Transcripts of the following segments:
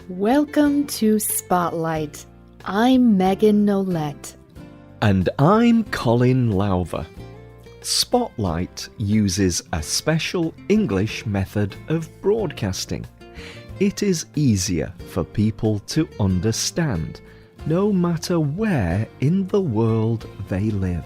Welcome to Spotlight. I'm Megan Nolette. And I'm Colin Lowther. Spotlight uses a special English method of broadcasting. It is easier for people to understand, no matter where in the world they live.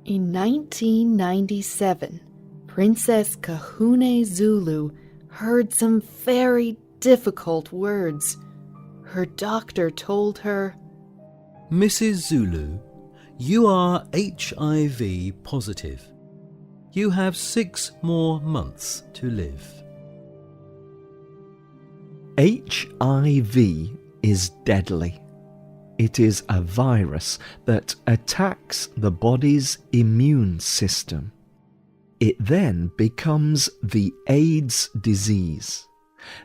In 1997, Princess Kasune Zulu heard some very difficult words. Her doctor told her, Mrs. Zulu, you are HIV positive. You have 6 more months to live. HIV is deadly. It is a virus that attacks the body's immune system. It then becomes the AIDS disease.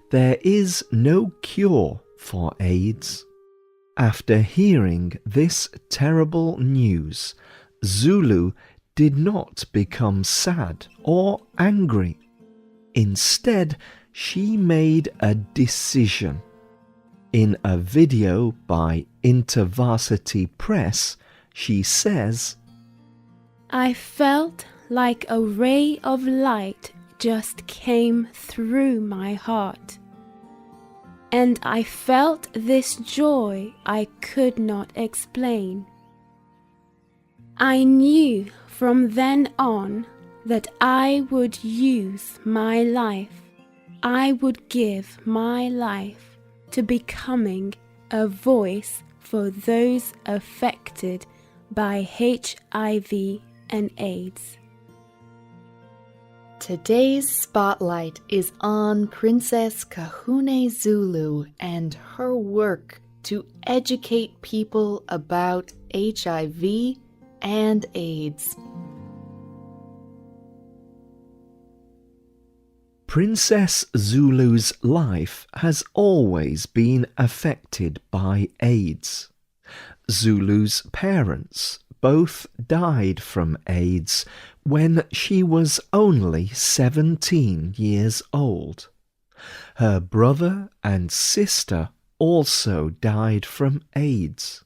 There is no cure for AIDS. After hearing this terrible news, Zulu did not become sad or angry. Instead, she made a decision. In a video by InterVarsity Press, she says, I felt like a ray of light just came through my heart. And I felt this joy I could not explain. I knew from then on that I would use my life. I would give my life to becoming a voice for those affected by HIV and AIDS. Today's spotlight is on Princess Kasune Zulu and her work to educate people about HIV and AIDS. Princess Zulu's life has always been affected by AIDS. Zulu's parents both died from AIDS when she was only 17 years old. Her brother and sister also died from AIDS.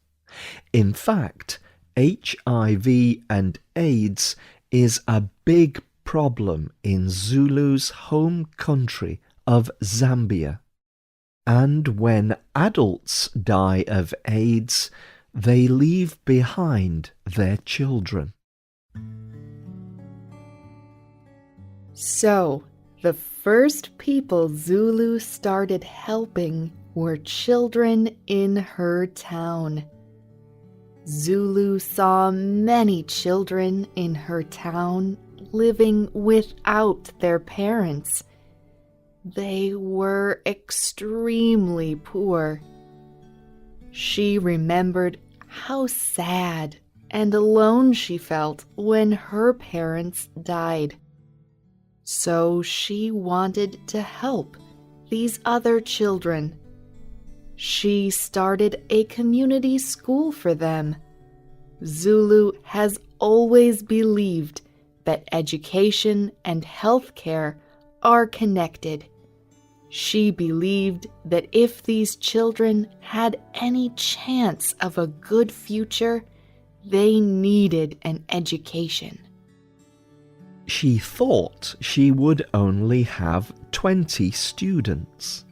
In fact, HIV and AIDS is a big problem in Zulu's home country of Zambia. And when adults die of AIDS, they leave behind their children. So, the first people Zulu started helping were children in her town. Zulu saw many children in her town living without their parents. They were extremely poor. She remembered how sad and alone she felt when her parents died. So she wanted to help these other children. She started a community school for them. Zulu has always believed that education and healthcare are connected. She believed that if these children had any chance of a good future, they needed an education. She thought she would only have 20 students,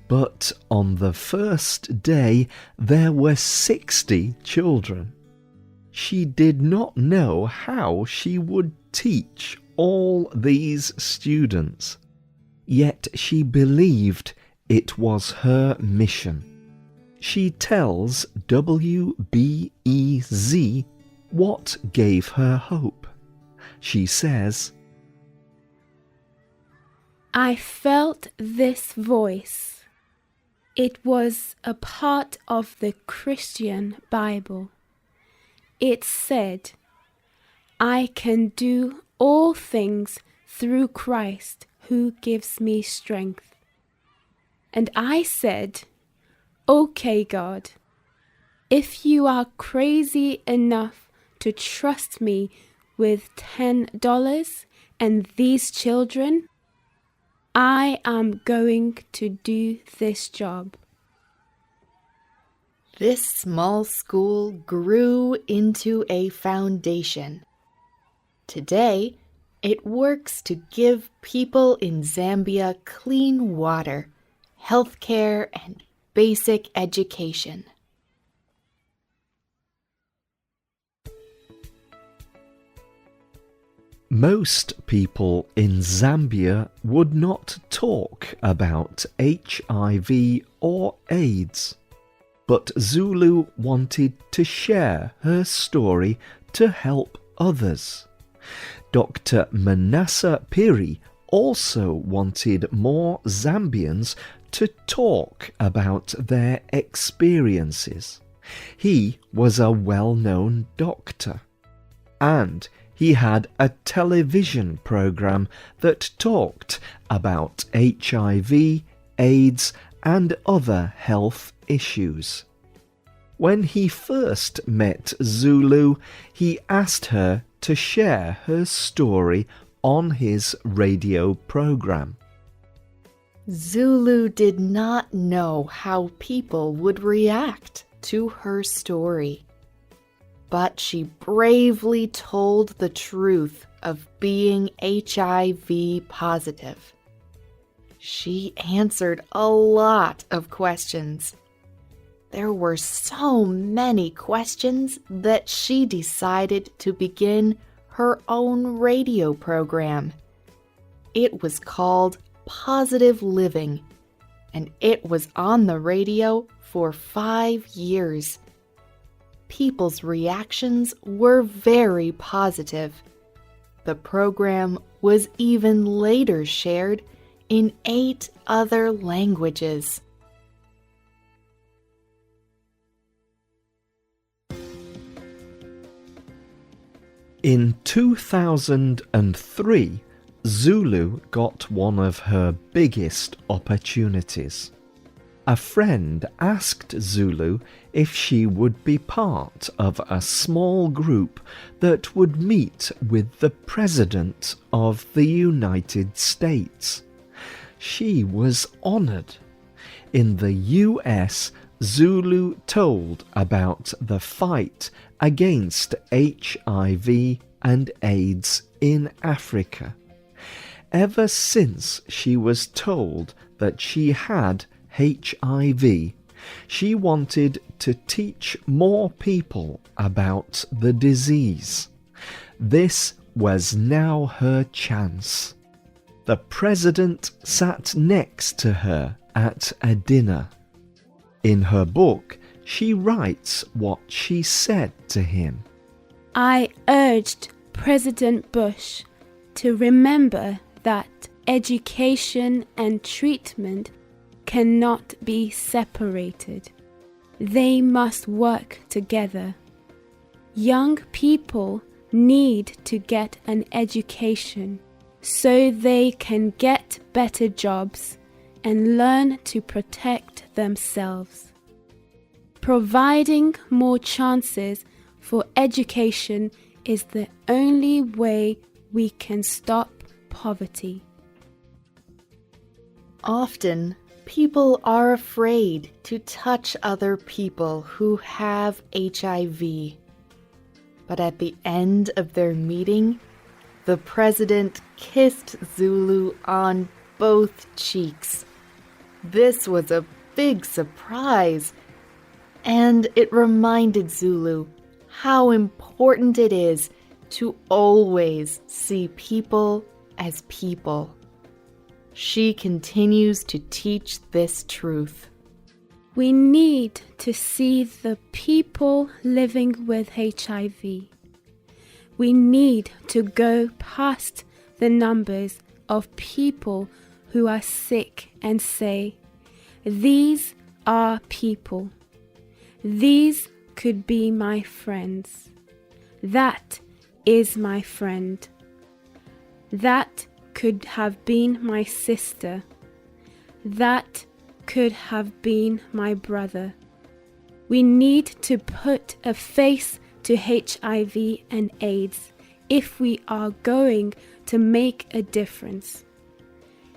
but on the first day there were 60 children. She did not know how she would teach all these students, yet she believed it was her mission. She tells WBEZ what gave her hope. She says, I felt this voice. It was a part of the Christian Bible. It said, I can do all things through Christ who gives me strength. And I said, okay, God, if you are crazy enough to trust me with $10 and these children, I am going to do this job. This small school grew into a foundation. Today, it works to give people in Zambia clean water, healthcare, and basic education. Most people in Zambia would not talk about HIV or AIDS, but Zulu wanted to share her story to help others. Dr. Manasseh Piri also wanted more Zambians to talk about their experiences. He was a well-known doctor, and he had a television program that talked about HIV, AIDS, and other health issues. When he first met Zulu, he asked her to share her story on his radio program. Zulu did not know how people would react to her story, but she bravely told the truth of being HIV positive. She answered a lot of questions. There were so many questions that she decided to begin her own radio program. It was called Positive Living, and it was on the radio for 5 years. People's reactions were very positive. The program was even later shared in 8 other languages. In 2003, Zulu got one of her biggest opportunities. A friend asked Zulu if she would be part of a small group that would meet with the President of the United States. She was honored. In the US, Zulu told about the fight against HIV and AIDS in Africa. Ever since she was told that she had HIV, she wanted to teach more people about the disease. This was now her chance. The President sat next to her at a dinner. In her book, she writes what she said to him. I urged President Bush to remember that education and treatment cannot be separated. They must work together. Young people need to get an education so they can get better jobs and learn to protect themselves. Providing more chances for education is the only way we can stop poverty. Often, people are afraid to touch other people who have HIV. But at the end of their meeting, the President kissed Zulu on both cheeks. This was a big surprise, and it reminded Zulu how important it is to always see people as people. She continues to teach this truth. We need to see the people living with HIV. We need to go past the numbers of people who are sick and say, these are people. These could be my friends. That is my friend. That could have been my sister. That could have been my brother. We need to put a face to HIV and AIDS if we are going to make a difference.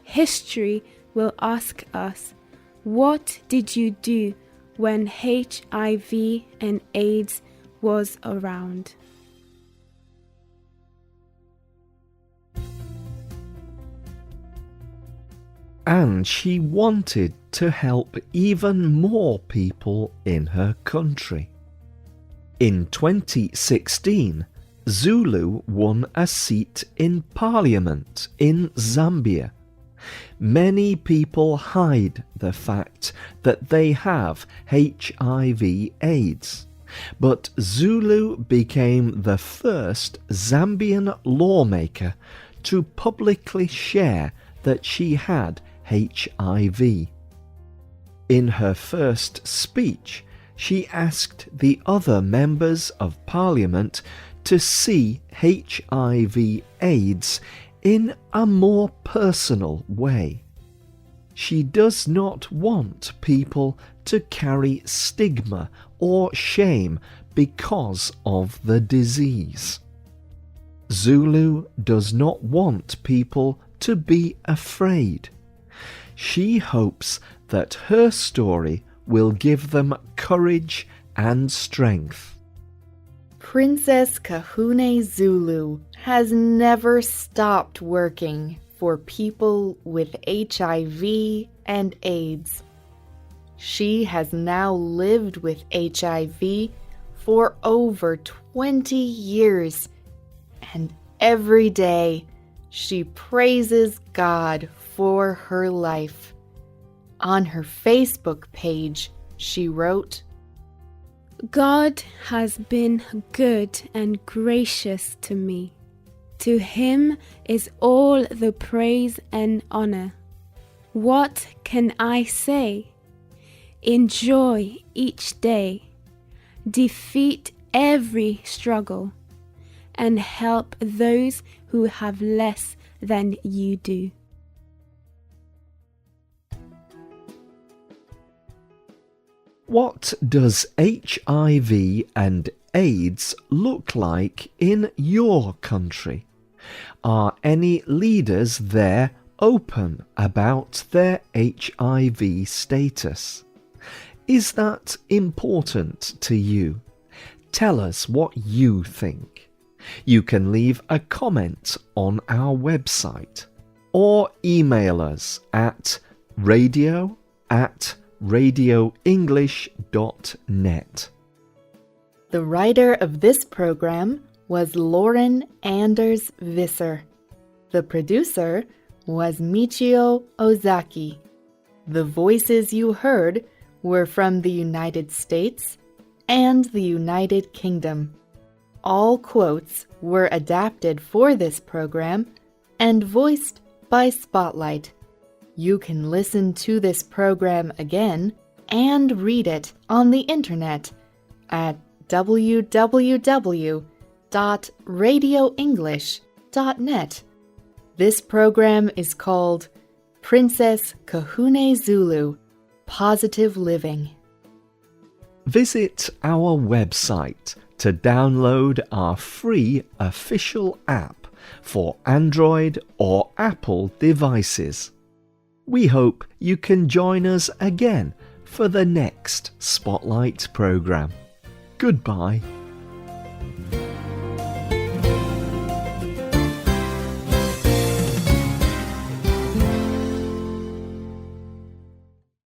History will ask us, what did you do when HIV and AIDS was around? And she wanted to help even more people in her country. In 2016, Zulu won a seat in Parliament in Zambia. Many people hide the fact that they have HIV/AIDS, but Zulu became the first Zambian lawmaker to publicly share that she had HIV. In her first speech, she asked the other members of Parliament to see HIV/AIDS in a more personal way. She does not want people to carry stigma or shame because of the disease. Zulu does not want people to be afraid. She hopes that her story will give them courage and strength. Princess Kasune Zulu has never stopped working for people with HIV and AIDS. She has now lived with HIV for over 20 years, and every day she praises God for her life. On her Facebook page, she wrote, God has been good and gracious to me. To him is all the praise and honor. What can I say? Enjoy each day, defeat every struggle, and help those who have less than you do. What does HIV and AIDS look like in your country? Are any leaders there open about their HIV status? Is that important to you? Tell us what you think. You can leave a comment on our website or email us at radio@radioenglish.net. The writer of this program was Lauren Anders Visser. The producer was Michio Ozaki. The voices you heard were from the United States and the United Kingdom. All quotes were adapted for this program and voiced by Spotlight. You can listen to this program again and read it on the internet at www.radioenglish.net. This program is called Princess Kasune Zulu, Positive Living. Visit our website to download our free official app for Android or Apple devices. We hope you can join us again for the next Spotlight program. Goodbye.